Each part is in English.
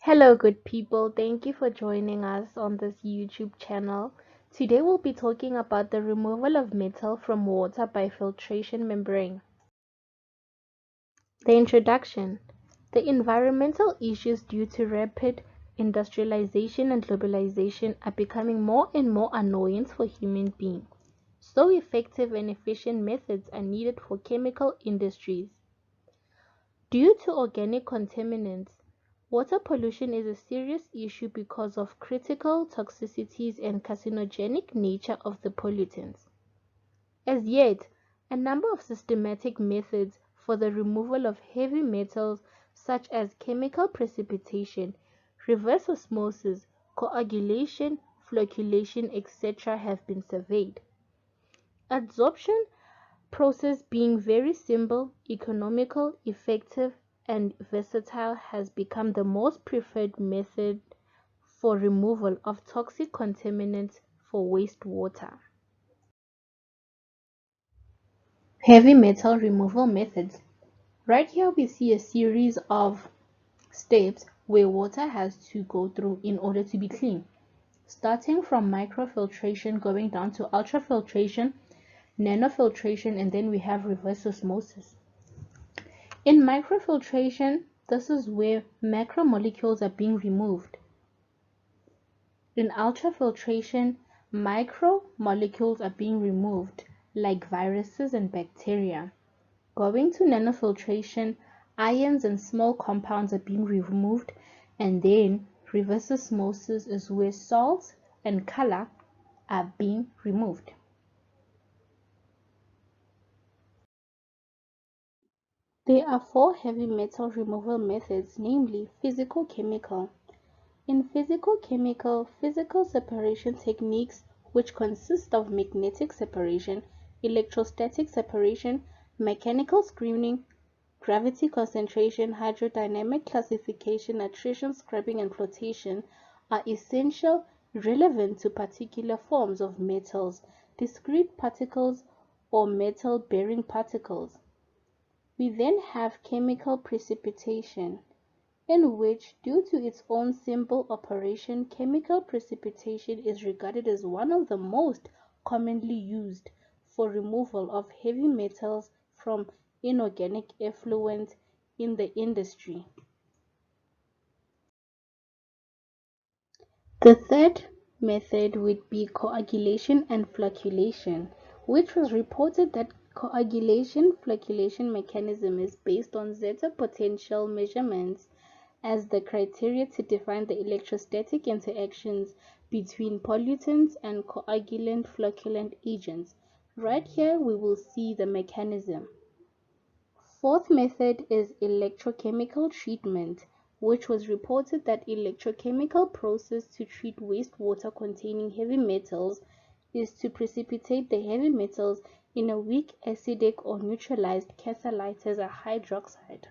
Hello, good people. Thank you for joining us on this YouTube channel. Today we'll be talking about the removal of metal from water by filtration membrane. The introduction. The environmental issues due to rapid industrialization and globalization are becoming more and more annoying for human beings. So effective and efficient methods are needed for chemical industries. Due to organic contaminants, water pollution is a serious issue because of critical toxicities and carcinogenic nature of the pollutants. As yet, a number of systematic methods for the removal of heavy metals such as chemical precipitation, reverse osmosis, coagulation, flocculation, etc. have been surveyed. Adsorption process being very simple, economical, effective, and versatile has become the most preferred method for removal of toxic contaminants for wastewater. Heavy metal removal methods. Right here we see a series of steps where water has to go through in order to be clean. Starting from microfiltration going down to ultrafiltration, nanofiltration, and then we have reverse osmosis. In microfiltration, this is where macromolecules are being removed. In ultrafiltration, micromolecules are being removed, like viruses and bacteria. Going to nanofiltration, ions and small compounds are being removed, and then reverse osmosis is where salts and color are being removed. There are four heavy metal removal methods, namely physical-chemical. In physical-chemical, physical separation techniques, which consist of magnetic separation, electrostatic separation, mechanical screening, gravity concentration, hydrodynamic classification, attrition, scrubbing, and flotation, are essential, relevant to particular forms of metals, discrete particles, or metal-bearing particles. We then have chemical precipitation, in which, due to its own simple operation, chemical precipitation is regarded as one of the most commonly used for removal of heavy metals from inorganic effluent in the industry. The third method would be coagulation and flocculation, which was reported that coagulation flocculation mechanism is based on zeta potential measurements as the criteria to define the electrostatic interactions between pollutants and coagulant flocculant agents. Right here we will see the mechanism. Fourth method is electrochemical treatment, which was reported that electrochemical process to treat wastewater containing heavy metals is to precipitate the heavy metals in a weak acidic or neutralized catalyzed hydroxide.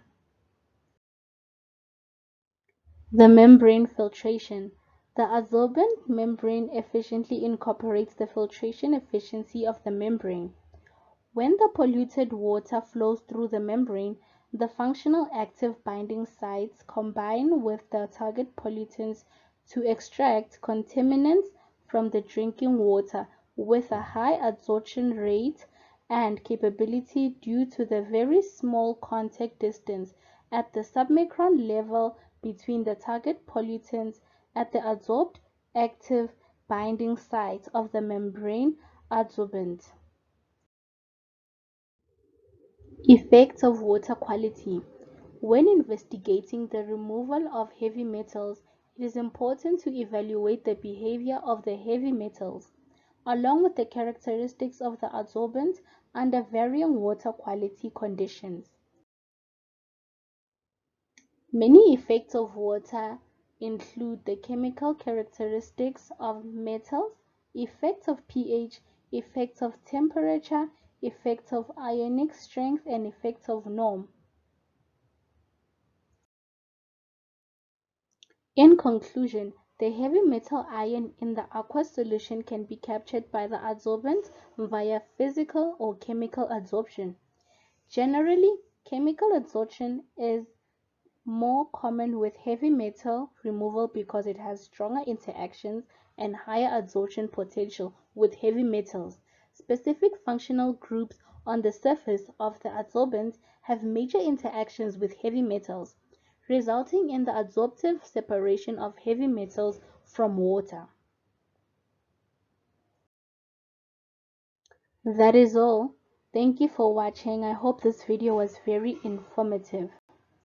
The membrane filtration. The adsorbent membrane efficiently incorporates the filtration efficiency of the membrane. When the polluted water flows through the membrane, the functional active binding sites combine with the target pollutants to extract contaminants from the drinking water with a high adsorption rate and capability due to the very small contact distance at the submicron level between the target pollutants at the adsorbed active binding site of the membrane adsorbent. Effects of water quality. When investigating the removal of heavy metals, it is important to evaluate the behavior of the heavy metals, along with the characteristics of the adsorbent under varying water quality conditions. Many effects of water include the chemical characteristics of metals, effects of pH, effects of temperature, effects of ionic strength, and effects of norm. In conclusion, the heavy metal ion in the aqueous solution can be captured by the adsorbent via physical or chemical adsorption. Generally, chemical adsorption is more common with heavy metal removal because it has stronger interactions and higher adsorption potential with heavy metals. Specific functional groups on the surface of the adsorbent have major interactions with heavy metals, resulting in the adsorptive separation of heavy metals from water. That is all. Thank you for watching. I hope this video was very informative.